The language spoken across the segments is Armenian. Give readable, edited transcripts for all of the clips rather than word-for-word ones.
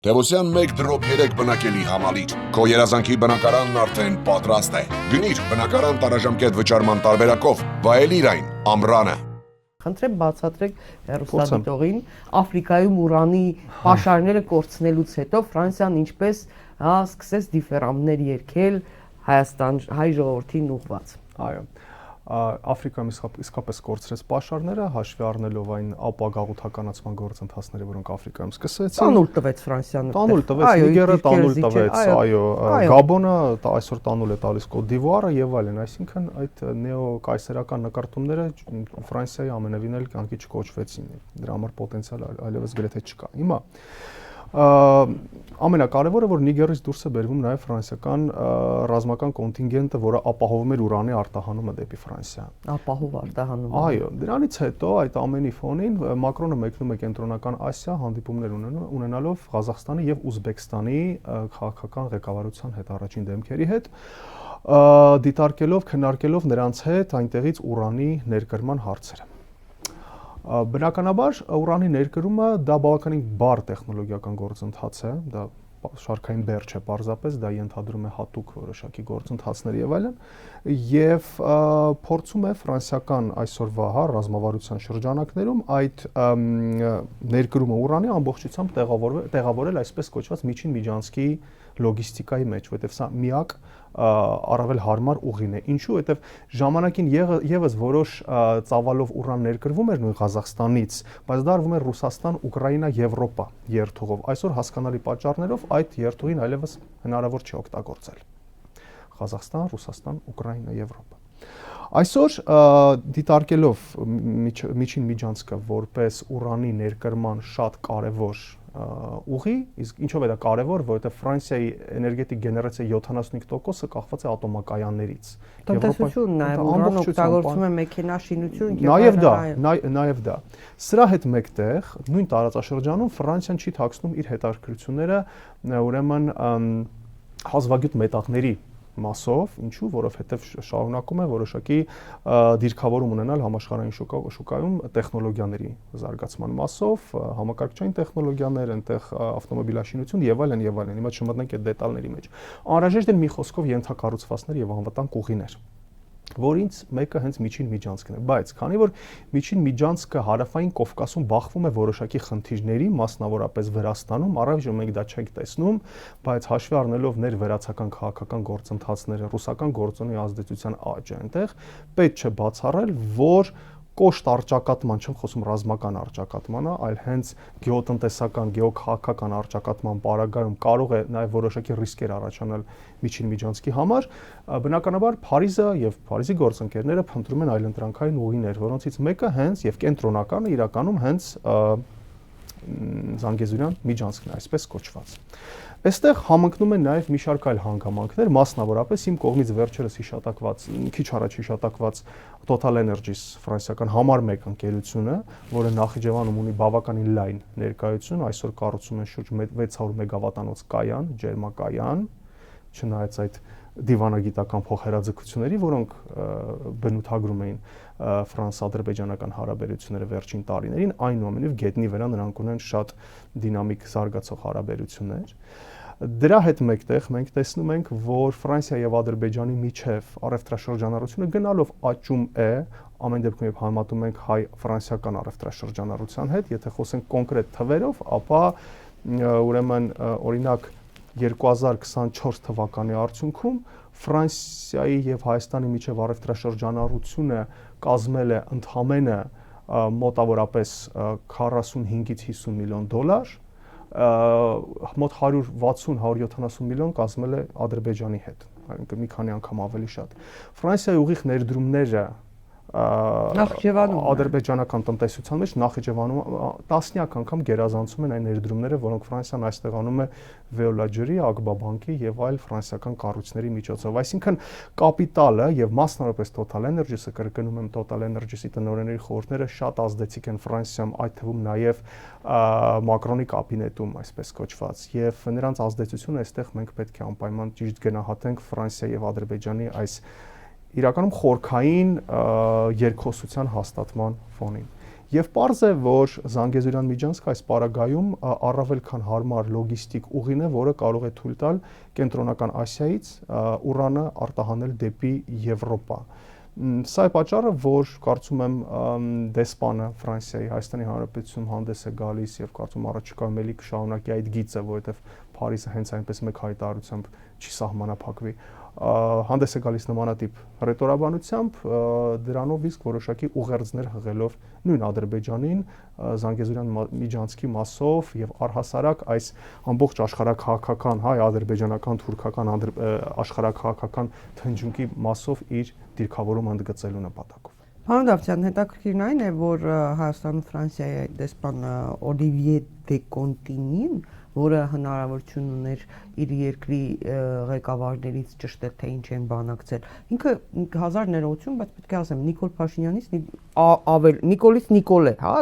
Տևոսյան 1 դրոպ 3 բնակելի համալիր։ Քո երազանքի բնակարանն արդեն պատրաստ է։ Գնիր բնակարան տարաժամկետ վճարման տարբերակով, վայելիր այն ամռանը։ Խնդրեմ բացատրեք հեռուստադիտողին Աֆրիկայում ուրանի պաշարները կորցնելուց հետո Ֆրանսիան ինչպես սկսեց դիֆերամներ երգել Հայաստան հայ ժողովրդին ուղղված։ Այո։ Աֆրիկայում իսկապես կորցրեց պաշարները, հաշվի առնելով այն ապագաղութականացման գործընթացները, որոնք Աֆրիկայում սկսվեցին։ Տանուլ տվեց Ֆրանսիան։ Տանուլ տվեց, Նիգերը տանուլ տվեց, այո, Գաբոնը այսօր տանուլ է տալիս Կոտ դ'Իվուարը եւ այլն, այսինքն այդ նեոկայսերական նկարտումները Ֆրանսիայի ամենևին էլ կյանքի չկոչվեցին։ Դրա համար պոտենցիալ այլևս գրեթե չկա։ Հիմա ամենակարևորը, որ Նիգերից դուրս է բերվում նաև ֆրանսիական ռազմական կոնտինգենտը, որը ապահովում էր ուրանի արտահանումը դեպի Ֆրանսիա։ Ապահով արտահանում։ Այո, դրանից հետո այդ ամենի ֆոնին Մակրոնը մեկնում է Կենտրոնական Ասիա հանդիպումներ ունենալով Ղազախստանի եւ Ուզբեկստանի քաղաքական ղեկավարության հետ առաջին դեմքերի հետ, դիտարկելով, քննարկելով նրանց հետ այնտեղից ուրանի ներկրման հարցերը։ Բնականաբար ուրանի ներկրումը դա բավականին բարդ տեխնոլոգիական գործընթաց է, դա շարքային բեռ չէ պարզապես, դա ենթադրում է հատուկ որոշակի գործընթացներ եւ այլն, եւ փորձում է ֆրանսիական այսօրվա ռազմավարության շրջանակներում այդ ներկրումը ուրանի ամբողջությամբ տեղավորել այսպես կոչված միջին միջանցքի լոգիստիկայի մեջ, որովհետեւ սա միակ առավել հարմար ուղին է։ Ինչու՞, որովհետև ժամանակին եւս որոշ ծավալով ուրան ներկրվում էր նույն Ղազախստանից, բայց դա արվում էր Ռուսաստան, Ուկրաինա, Եվրոպա երթուղով։ Այսօր հասկանալի պատճառներով այդ երթուղին այլևս հնարավոր չի օգտագործել։ Ղազախստան, Ռուսաստան, Ուկրաինա, Եվրոպա։ Այսօր դիտարկելով միջին միջանցքը որպես ուրանի ներկրման շատ կարևոր ուղի, իսկ ինչով է դա կարևոր, որովհետև Ֆրանսիայի էներգետիկ գեներացիայի 75%-ը կախված է ատոմակայաններից։ Տնտեսությունն նաև ուրան օգտագործում է մեքենաշինություն Նաև դա։ Սրա հետ մեկտեղ նույն տարածաշրջանում Ֆրանսիան չի թաքցնում իր հետաքրքրությունները ուրեմն հազվագյուտ մետաղների մասով, ինչու, որովհետև շարունակում է որոշակի դիրքավորում ունենալ համաշխարհային շուկայում տեխնոլոգիաների զարգացման մասով, համակարգչային տեխնոլոգիաներ, այնտեղ ավտոմոբիլաշինություն եւ այլն եւ այլն։ Հիմա չմտնենք այդ դետալների մեջ։ Անհրաժեշտ են մի խոսքով ենթակառուցվածքներ եւ անվտանգ ուղիներ, որից մեկը հենց միջին միջանցքն է, բայց քանի որ միջին միջանցքը հարավային Կովկասում բախվում է որոշակի խնդիրների, մասնավորապես Վրաստանում, առայժմ մենք դա չենք տեսնում, բայց հաշվի առնելով ներվերացական քաղաքական գործընթացները, ռուսական գործոնի ազդեցության աճը այնտեղ, պետք չէ բացառել, որ կոշտ առճակատման, չեմ խոսում ռազմական առճակատմանա, այլ հենց գեոտնտեսական, գեոքաղաքական առճակատման պարագայում կարող է նաև որոշակի ռիսկեր առաջանալ միջին միջանցքի համար, բնականաբար Փարիզը եւ Փարիզի գործընկերները փնտրում են այլընտրանքային ուղիներ, որոնցից մեկը հենց եւ կենտրոնականը իրականում հենց Զանգեզուրյան միջանցքն է, այսպես կոչված։ Այստեղ համընկնում են նաև մի շարք այլ հանգամանքներ, մասնավորապես իմ կողմից վերջերս հիշատակված, քիչ առաջ հիշատակված Total Energies ֆրանսիական համար 1 ընկերությունը, որը Նախիջևանում ունի բավականին լայն ներկայություն, այսօր կառուցում են շուրջ 600 մեգավատանոց կայան, ջերմակայան, չնայած այդ դիվանագիտական փոխհրաձգությունների, որոնք բնութագրում էին ֆրանս-ադրբեջանական հարաբերությունները վերջին տարիներին, այնուամենայնիվ գետնի վրա նրանք ունեն շատ դինամիկ զարգացող հարաբերություններ։ Դրա հետ մեկտեղ մենք տեսնում ենք, որ Ֆրանսիա եւ Ադրբեջանի միջև առևտրաշրջանառությունը գնալով աճում է, ամեն դեպքում երբ համատում ենք հայ-ֆրանսիական առևտրաշրջանառության հետ, եթե խոսենք կոնկրետ թվերով, ապա ուրեմն օրինակ 2024 թվականի արդյունքում Ֆրանսիայի եւ Հայաստանի միջև առևտրաշրջանառությունը կազմել է ընդամենը մոտավորապես 45-ից 50 միլիոն դոլար, մոտ 160-170 միլիոն կազմել է Ադրբեջանի հետ, այսինքն մի քանի անգամ ավելի շատ։ Ֆրանսիայի ուղիղ ներդրումները ադրբեջանական տնտեսության մեջ Նախիջևանում տասնյակ անգամ գերազանցում են այն ներդրումները, որոնք Ֆրանսիան այստեղ անում է Veolia ջրի, Agba բանկի եւ այլ ֆրանսիական կառույցների միջոցով։ Այսինքն կապիտալը եւ մասնավորապես Total Energies-ը, կրկնում եմ, Total Energies-ի տնօրենների խորհուրդները շատ ազդեցիկ են Ֆրանսիայում, այդ թվում նաեւ Մակրոնի կաբինետում, այսպես կոչված, եւ նրանց ազդեցությունը այստեղ մենք պետք է անպայման ճիշտ գնահատենք Ֆրանսիա եւ Ադրբեջանի այս իրականում խորքային երկխոսության հաստատման ֆոնին։ Եվ պարզ է, որ Զանգեզուրյան միջանցք այս պարագայում առավել քան հարմար լոգիստիկ ուղին է, որը կարող է թույլ տալ կենտրոնական Ասիայից ուրանը արտահանել դեպի Եվրոպա։ Սա է պատճառը, որ կարծում եմ դեսպանը Ֆրանսիայի Հայաստանի Հանրապետությունում հանդես է գալիս եւ կարծում առաջիկայում էլի կշարունակի այդ գիծը, որովհետեւ Փարիզը հենց այնպես մեկ հայտարարությամբ չի սահմանափակվի։ Հանդես է գալիս նմանատիպ ռետորաբանությամբ, դրանով իսկ որոշակի ուղերձներ հղելով նույն Ադրբեջանին Զանգեզուրյան միջանցքի մասով եւ առհասարակ այս ամբողջ աշխարհաքաղաքական, հայ-ադրբեջանական, թուրքական աշխարհաքաղաքական թնջունքի մասով իր դիրքավորումը ընդգծելու նպատակով։ Պարոն Դավթյան, հետաքրքիրն այն է, որ Հայաստանում Ֆրանսիայի դեսպան Օլիվիե դե Կոնտինին, որը հնարավորություն ուներ իր երկրի ղեկավարներից ճշտել, թե ինչ են բանակցել։ Ինքը 1000 ներողություն, բայց պետք է ասեմ, Նիկոլ Փաշինյանից Նիկոլից Նիկոլ է, հա,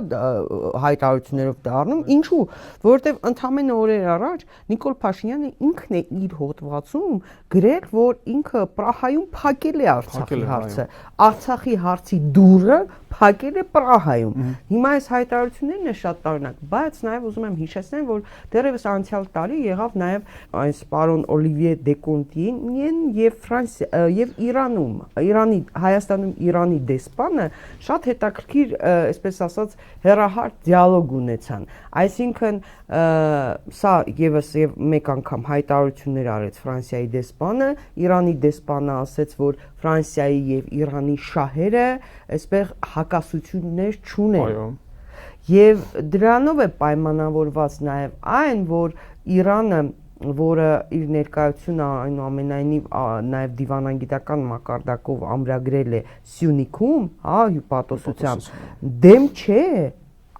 հայտարարություններով դառնում։ Ինչու՞, որովհետև ընդամենը օրեր առաջ Նիկոլ Փաշինյանը ինքն է իր հոդվածում գրել, որ ինքը Պրահայում փակել է Արցախի հարցը։ Արցախի հարցի դուռը փակել է Պրահայում։ Հիմա այս հայտարարություններն է շատ տարօրինակ, բայց նաև ուզում եմ հիշեցնել, որ դեռևս անցյալ տարի եղավ նաև այս պարոն Օլիվիե դե Կոնտինին եւ Ֆրանսիա եւ Հայաստանում Իրանի դեսպանը շատ հետաքրքիր, այսպես ասած, հեռահար դիալոգ ունեցան։ Այսինքն սա եւս եւ մեկ անգամ հայտարարություններ արեց Ֆրանսիայի դեսպանը, Իրանի դեսպանը ասաց, որ Ֆրանսիայի եւ Իրանի շահերը այսպես հակասություններ չունեն։ Եվ դրանով է պայմանավորված նաև այն, որ Իրանը, որը իր ներկայությունը այնուամենայնիվ նաև դիվանագիտական մակարդակով ամրագրել է Սյունիքում, հա, հյուպատոսությամբ, դեմ չէ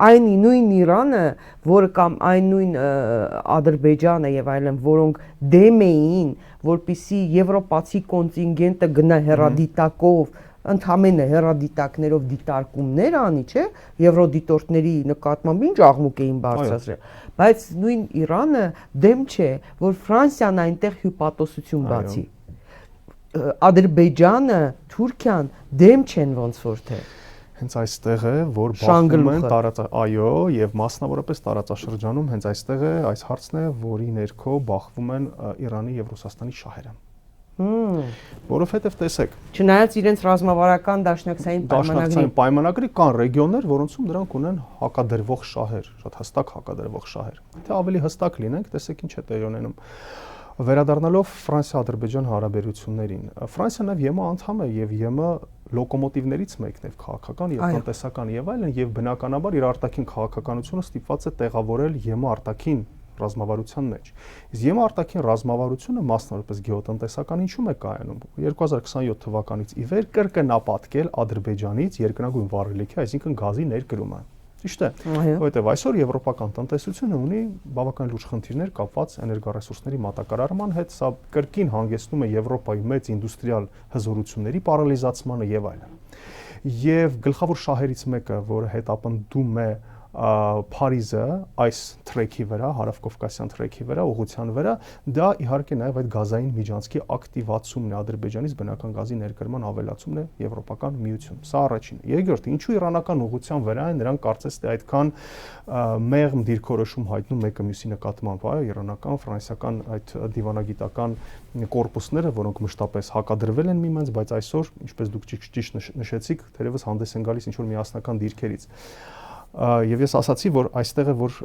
այն նույն Իրանը, որը կամ այն նույն Ադրբեջանը եւ այլն, որոնք դեմ էին, որպիսի եվրոպացի կոնտինգենտը գնա հեռադիտակով ընդհանրապես հեռադիտակներով դիտարկումներ անի, չէ, եվրոդիտորդների նկատմամբ ինչ աղմուկ էին բարձրացրել, բայց նույն Իրանը դեմ չէ, որ Ֆրանսիան այնտեղ հյուպատոսություն բացի։ Ադրբեջանը, Թուրքիան դեմ չեն ոնց որ թե։ Հենց այստեղ է, որ բախվում են այո, եւ մասնավորապես տարածաշրջանում հենց այստեղ է, այս հարցն է, որի ներքո բախվում են Իրանի եւ Ռուսաստանի շահերը։ Որովհետև տեսեք, չնայած իրենց ռազմավարական դաշնակցային պայմանագրի կան ռեգիոններ, որոնցում դրանք ունեն հակադրվող շահեր, շատ հստակ հակադրվող շահեր։ Թե ավելի հստակ լինենք, տեսեք ինչ է տեղի ունենում։ Վերադառնալով Ֆրանսիա-Ադրբեջան հարաբերություններին, Ֆրանսիան նաև ԵՄ անդամ է եւ ԵՄ լոկոմոտիվներից մեկն է քաղաքական եւ տնտեսական եւ այլն, եւ բնականաբար իր արտաքին քաղաքականությունը ստիպված է տեղավորել ԵՄ արտաքին ռազմավարության մեջ։ Իսկ ԵՄ արտաքին ռազմավարությունը մասնավորապես գեոտնտեսական ինչու՞մ է կայանում։ 2027 թվականից ի վեր կրկնապատկել Ադրբեջանից երկնագույն վառելիքի, այսինքն գազի ներկրումը։ Ճիշտ է։ Որովհետև այսօր եվրոպական տնտեսությունը ունի բավական լուրջ խնդիրներ կապված էներգառեսուրսների մատակարարման հետ, սա կրկին հանգեցնում է Եվրոպայի մեծ ինդուստրիալ հզորությունների պարալիզացմանը եւ այլն։ Եվ գլխավոր շահերից մեկը, որը հետապնդում է Փարիզը այս թրեքի վրա, հարավկովկասյան թրեքի վրա, ուղղության վրա, դա իհարկե նաև այդ գազային միջանցքի ակտիվացումն է, Ադրբեջանից բնական գազի ներկրման ավելացումն է Եվրոպական միություն։ Սա առաջինը։ Երկրորդը, ինչու իրանական ուղղության վրա են նրանք կարծես թե այդքան մեղմ դիրքորոշում հայտնում մեկը մյուսի նկատմամբ, այո, իրանական, ֆրանսիական այդ դիվանագիտական կորպուսները, որոնք մշտապես հակադրվել են միմյանց, բայց այսօր, ինչպես դուք ճիշտ նշեցիք, թերևս հանդես են գալիս ինչ-որ միասնական դիրքերից։ Եվ ես ասացի, որ այստեղ է, որ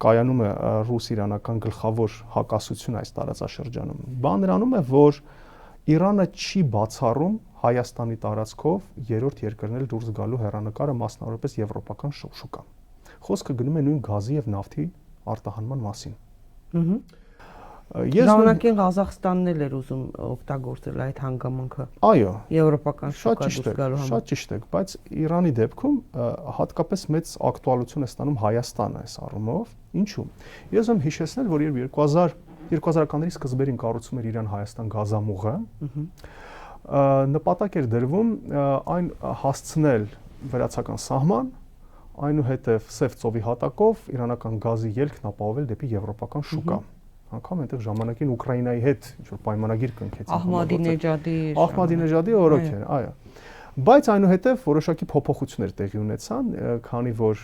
կայանում է ռուս-իրանական գլխավոր հակասություն այս տարածաշրջանում։ Բան նրանում է, որ Իրանը չի բացառում Հայաստանի տարածքով երրորդ երկրներ դուրս գալու հեռանկարը, մասնավորապես եվրոպական շուկա։ Խոսքը գնում է նույն գազի եւ նավթի արտահանման մասին։ Ժամանակին Ղազախստանն էլ էր ուզում օգտագործել այդ հանգամանքը։ Այո, եվրոպական շուկա դուրս գալու համար։ Շատ ճիշտ է, բայց Իրանի դեպքում հատկապես մեծ ակտուալություն է ստանում Հայաստանը այս առումով։ Ինչու՞։ Ես ուզում հիշեցնել, որ 2000-ականների սկզբերին կառուցում էր Իրան-Հայաստան գազամուղը, նպատակ էր դրվում այն հասցնել վրացական սահման, այնուհետև Սև ծովի հատակով իրանական գազի ելքն ապահովել դեպի եվրոպական շուկա։ Անկամ այնտեղ ժամանակին Ուկրաինայի հետ ինչ որ պայմանագիր կնքեցին։ Ահմադինեջադի օրոք էր, այո։ Բայց այնուհետև որոշակի փոփոխություններ տեղի ունեցան, քանի որ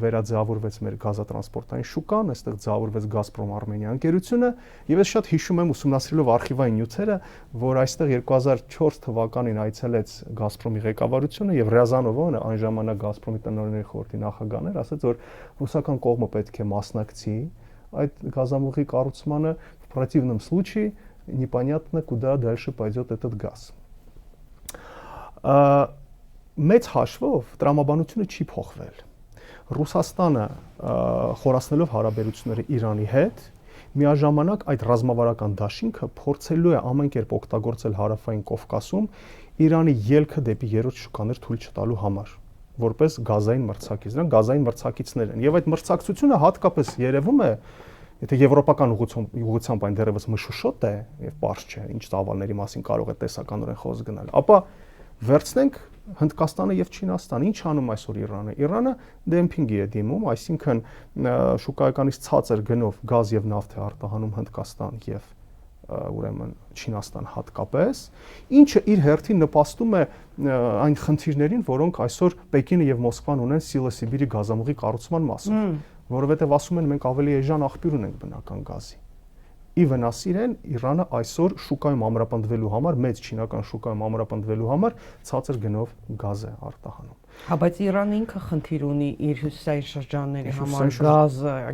վերաձևավորվեց մեր գազատրանսպորտային շուկան, այստեղ ձևավորվեց Գազպրոմ Արմենիա ընկերությունը, եւ ես շատ հիշում եմ ուսումնասիրելով արխիվային նյութերը, որ այստեղ 2004 թվականին այցելեց Գազպրոմի ղեկավարությունը եւ Ռյազանովը, այն ժամանակ Գազպրոմի տնօրենների խորհրդի նախագահն էր, ասաց, որ ռուսական կողմը պետք է մասնակցի այդ գազամուղի կառուցմանը, в противном случае непонятно, куда дальше пойдет этот газ. Մեծ հաշվով տրամաբանությունը չի փոխվել։ Ռուսաստանը խորացնելով հարաբերությունները Իրանի հետ, միաժամանակ այդ ռազմավարական դաշինքը փորձելու է ամեն կերպ օգտագործել հարավային Կովկասում Իրանի ելքը դեպի երրորդ շուկաներ թույլ չտալու համար, որպես գազային մրցակից։ Նրանք գազային մրցակիցներ են, եւ այդ մրցակցությունը հատկապես երևում է, եթե եվրոպական ուղղությամբ այն դեռևս մշուշոտ է եւ པարզ չէ, ինչ ծավալների մասին կարող է տեսականորեն խոսք գնալ, ապա վերցնենք Հնդկաստանը եւ Չինաստանը, ինչ անում այսօր Իրանը։ Իրանը դեմփինգի է դիմում, այսինքն շուկայականից ցածր գնով գազ եւ նավթ է արտահանում Հնդկաստան եւ ուրեմն Չինաստան հատկապես, ինչը իր հերթին նպաստում է այն խնդիրներին, որոնք այսօր Պեկինը եւ Մոսկվան ունեն Սիլը-Սիբիրի գազամուղի կառուցման մասով, որովհետեւ ասում են մենք ավելի էժան աղբյուր ունենք բնական գազի։ Ի վնաս իրեն Իրանը այսօր շուկայում ամրապնդվելու համար, մեծ չինական շուկայում ամրապնդվելու համար ցածր գնով գազ է արտահանում։ Հա, բայց Իրանը ինքը խնդիր ունի իր հյուսիսային շրջանների համար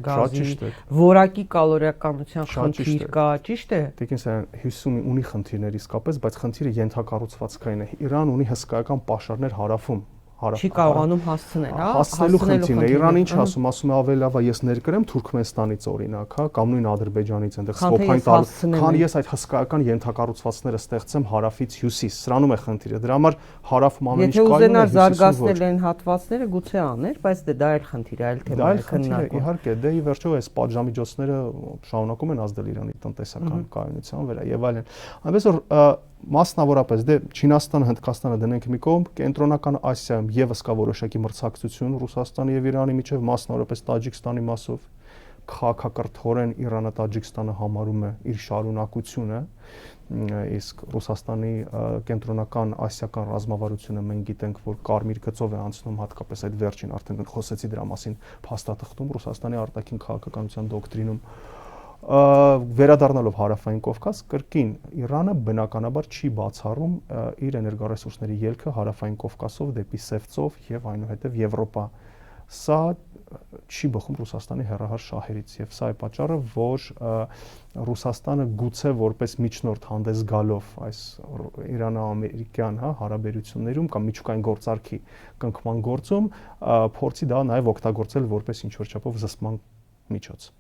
գազի որակի կալորիականության խնդիր կա, ճիշտ է։ Տիկինսյան հյուսիսում ունի խնդիրներ իսկապես, բայց խնդիրը ենթակառուցվածքային է։ Իրան ունի հսկայական պաշարներ հարավում։ Չի կարողանում հասցնել, հա, հասնելու խնդիրն է։ Իրանը ինչ ասում է ավելի լավ է ես ներկրեմ Թուրքմենստանից օրինակ, հա, կամ նույն Ադրբեջանից այնտեղ Սփոփային տալ, քան ես այդ հսկայական ենթակառուցվածքները ստեղծեմ հարավից հյուսիս։ Սրանում է խնդիրը։ Դրա համար հարավում ամեն ինչ կայուն է։ Եթե ուզենար զարգացնել այն հատվածները, գուցե աներ, բայց դե դա այլ խնդիր է, այլ թեմա է քննարկում։ Իհարկե, դե ի վերջո այս պատժամիջոցները շարունակում են ազդել Իրանի տնտեսական կայունության վրա եւ այլն։ Այնպես որ մասնավորապես դե Չինաստանը, Հնդկաստանը դնենք մի կողմ, կենտրոնական Ասիայում եւս կա որոշակի մրցակցություն Ռուսաստանի եւ Իրանի միջեւ, մասնավորապես Տաջիկստանի մասով, քաղաքակրթորեն Իրանը Տաջիկստանը համարում է իր շարունակությունը, իսկ Ռուսաստանի կենտրոնական ասիական ռազմավարությունը մենք գիտենք, որ կարմիր գծով է անցնում, հատկապես այդ վերջին արդեն խոսեցի դրա մասին փաստաթղթում Ռուսաստանի արտաքին քաղաքականության դոկտրինում վերադառնալով հարավային Կովկաս, կրկին Իրանը բնականաբար չի բացառում իր էներգառեսուրսների ելքը հարավային Կովկասով դեպի Սևծով եւ այնուհետեւ Եվրոպա։ Սա չի բխում Ռուսաստանի հեռահար շահերից եւ սա է պատճառը, որ Ռուսաստանը գուցե որպես միջնորդ հանդես գալով այս Իրано-ամերիկյան, հա, հարաբերություններում կամ միջուկային գործարքի կնքման գործում փորձի դա նաեւ օգտագործել որպես ինչ որ չափով զսպման միջոց։